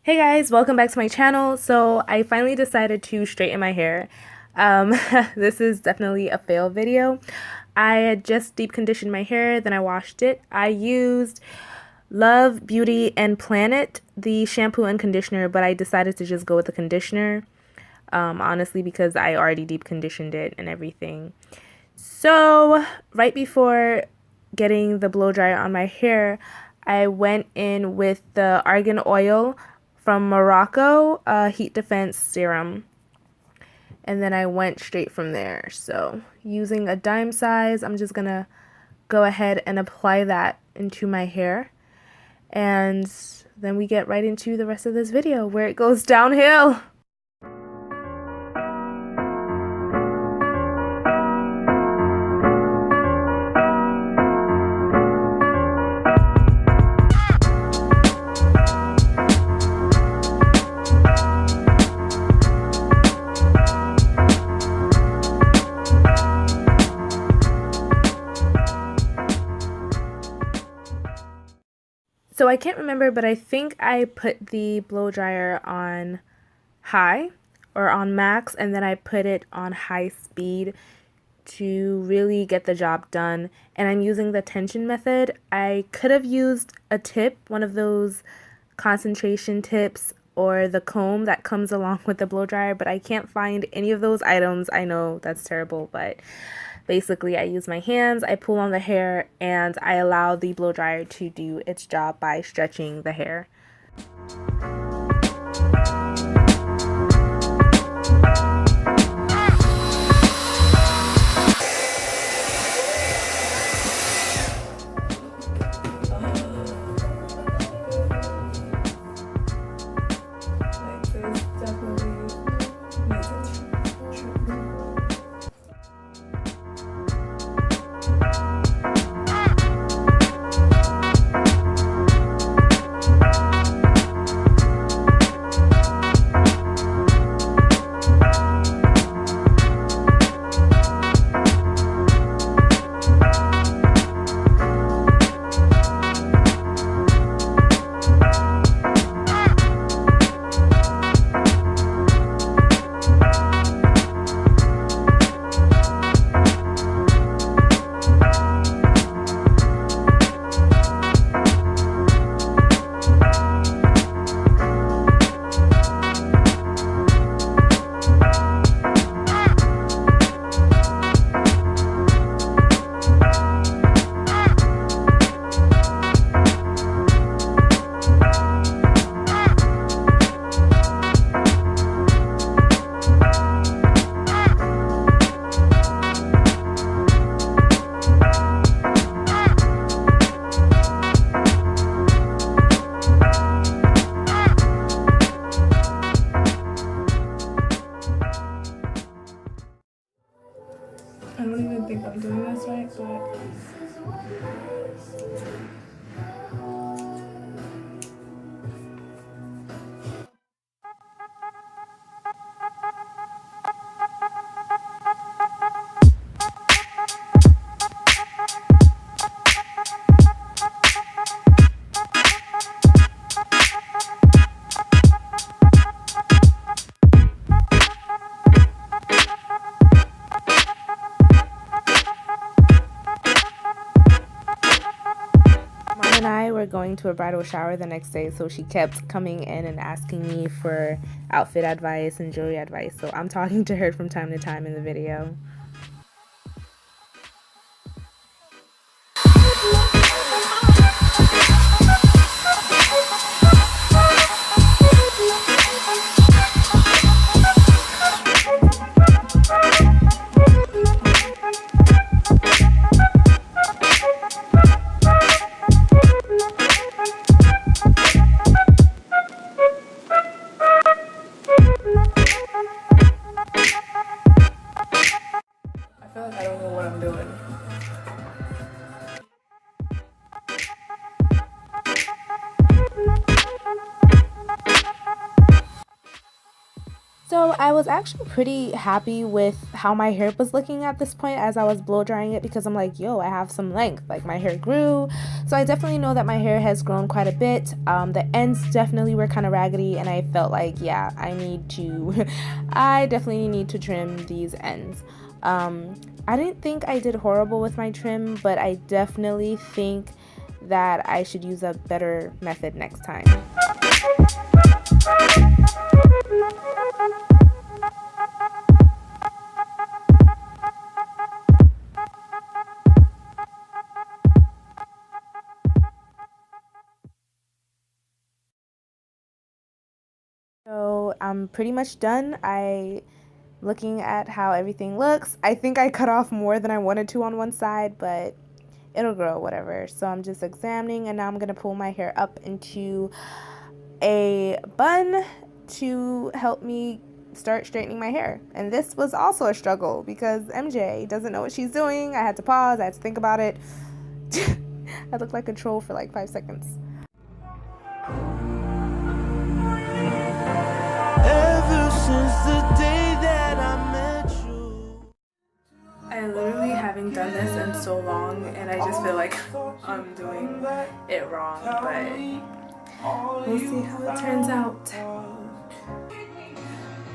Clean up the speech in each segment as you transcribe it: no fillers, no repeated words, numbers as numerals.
Hey guys, welcome back to my channel. So I finally decided to straighten my hair. Um, this is definitely a fail video. I had just deep conditioned my hair, then I washed it. I used Love, Beauty, and Planet, the shampoo and conditioner, but I decided to just go with the conditioner, honestly, because I already deep conditioned it and everything. So right before getting the blow dryer on my hair, I went in with the argan oil from Morocco heat defense serum, and then I went straight from there. So using a dime size, I'm just gonna go ahead and apply that into my hair, and then we get right into the rest of this video where it goes downhill. So I can't remember, but I think I put the blow dryer on high or on max, and then I put it on high speed to really get the job done. And I'm using the tension method. I could have used a tip, one of those concentration tips, or the comb that comes along with the blow dryer, but I can't find any of those items. I know that's terrible, but basically I use my hands, I pull on the hair, and I allow the blow dryer to do its job by stretching the hair. I don't even think I'm doing this right, but Mom and I were going to a bridal shower the next day, so she kept coming in and asking me for outfit advice and jewelry advice. So I'm talking to her from time to time in the video. So I was actually pretty happy with how my hair was looking at this point as I was blow drying it, because I'm like, yo, I have some length, like my hair grew. So I definitely know that my hair has grown quite a bit. The ends definitely were kind of raggedy, and I felt like, yeah, I definitely need to trim these ends. I didn't think I did horrible with my trim, but I definitely think that I should use a better method next time. So I'm pretty much done. Looking at how everything looks, I think I cut off more than I wanted to on one side, but it'll grow, whatever. So I'm just examining, and now I'm gonna pull my hair up into a bun to help me start straightening my hair. And this was also a struggle because MJ doesn't know what she's doing. I had to pause, I had to think about it. I looked like a troll for like 5 seconds. I literally haven't done this in so long, and I just feel like I'm doing it wrong, but we'll see how it turns out.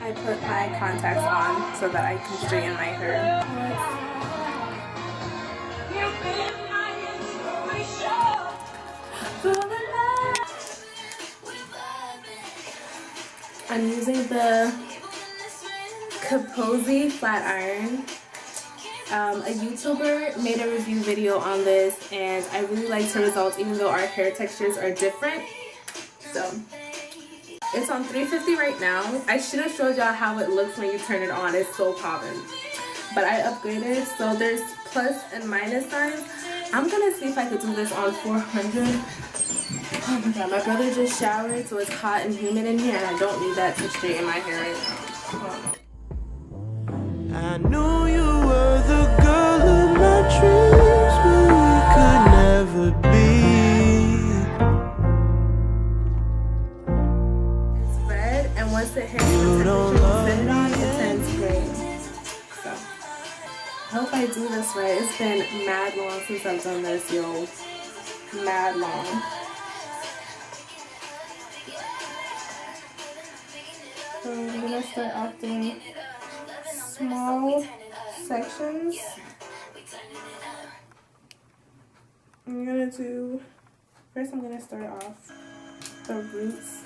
I put my contacts on so that I can straighten my hair. I'm using the Kaposi flat iron. A YouTuber made a review video on this, and I really liked her results, even though our hair textures are different. So it's on 350 right now. I should have showed y'all how it looks when you turn it on. It's so poppin'. But I upgraded, so there's plus and minus signs. I'm gonna see if I could do this on 400. Oh my god, my brother just showered, so it's hot and humid in here, and I don't need that to straighten my hair right now. I knew you were the girl of my dreams, but we could never be. It's red, and once it hits the temperature you set it on, it turns green. So, I hope I do this right. It's been mad long since I've done this, yo. Mad long. So I'm gonna start off doing small sections. First I'm gonna start off the roots.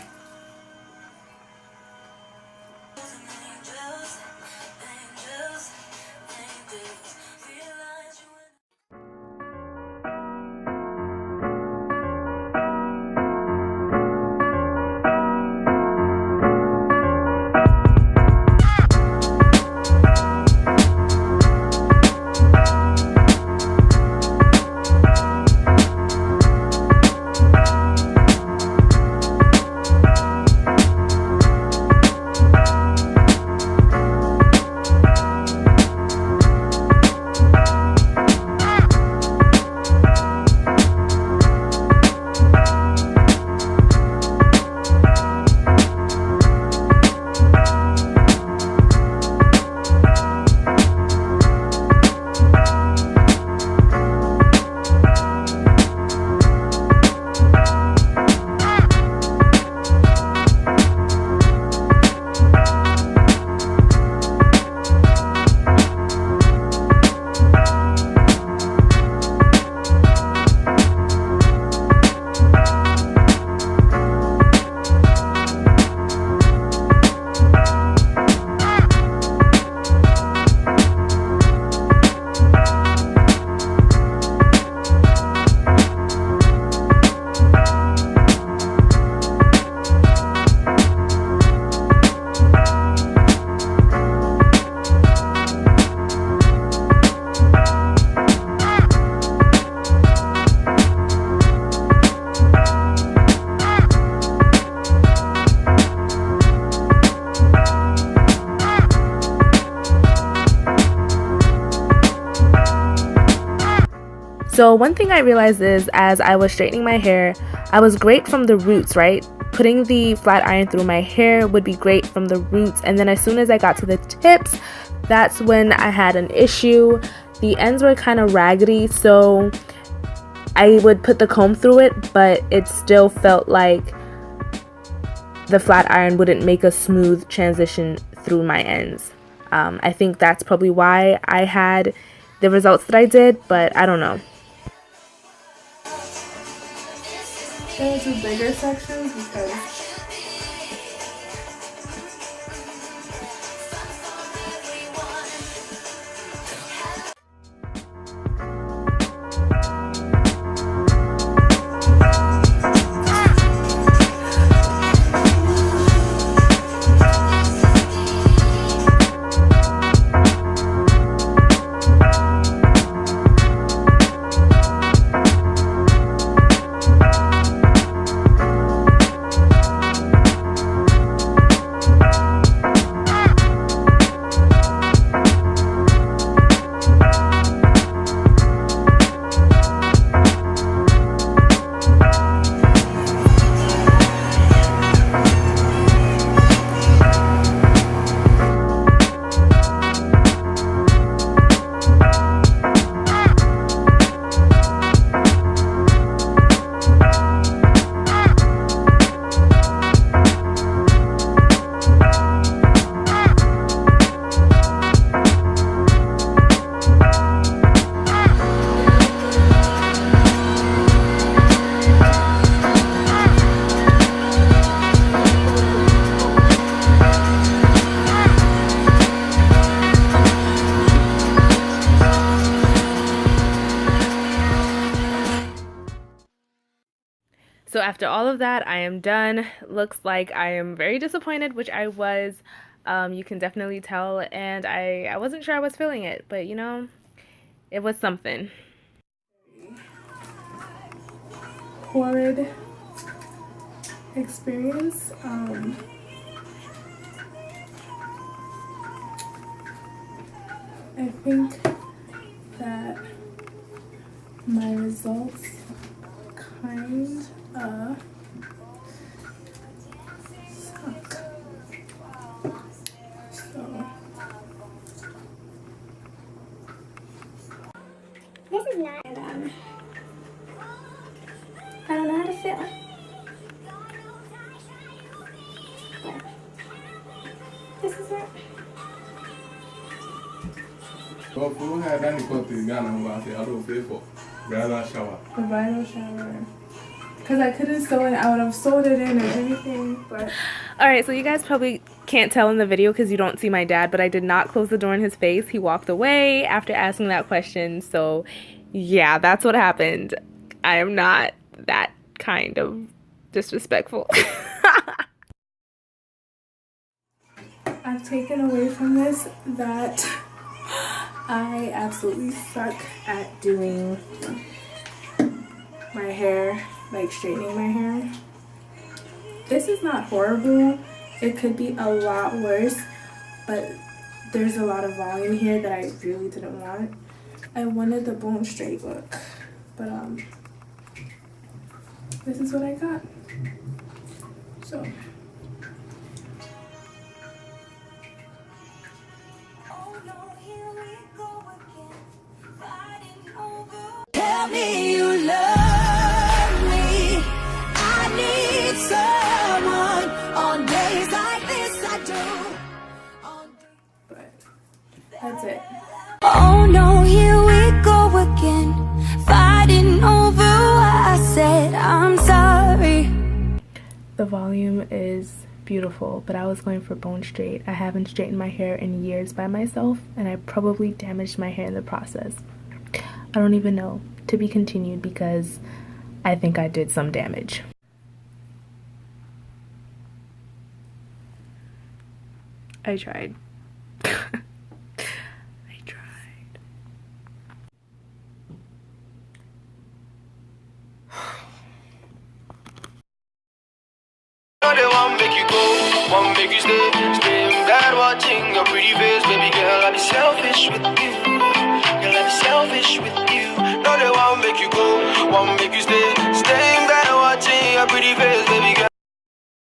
So one thing I realized is, as I was straightening my hair, I was great from the roots, right? putting the flat iron through my hair would be great from the roots, and then as soon as I got to the tips, that's when I had an issue. The ends were kind of raggedy, so I would put the comb through it, but it still felt like the flat iron wouldn't make a smooth transition through my ends. I think that's probably why I had the results that I did, but I don't know. Go to bigger sections because So after all of that, I am done. Looks like I am very disappointed, which I was. You can definitely tell, and I wasn't sure I was feeling it, but you know, it was something. horrid experience. I think that my results kind of suck. So this is not, I don't know how to feel. But this is it. Well, who had any quality Ghana who I say I don't pay for bridal shower? the bridal shower. Because I couldn't sew it, I would have sewed it in and everything, but Alright, so you guys probably can't tell in the video because you don't see my dad, but I did not close the door in his face. He walked away after asking that question. So yeah, that's what happened. I am not that kind of disrespectful. I've taken away from this that I absolutely suck at doing my hair, like straightening my hair. This is not horrible. It could be a lot worse, but there's a lot of volume here that I really didn't want. I wanted the bone straight look, but this is what I got. So Tell me you love me. I need someone on days like this. I do. but that's it. Oh no, here we go again. Fighting over what I said. I'm sorry. The volume is beautiful, but I was going for bone straight. I haven't straightened my hair in years by myself, and I probably damaged my hair in the process. I don't even know. To be continued because I think I did some damage. I tried. I tried. They won't make you go, won't make you stay. Staying bad watching your pretty face, baby girl. I'll be selfish with you. Girl, I'll be selfish with you. No, they won't make you go, won't make you stay.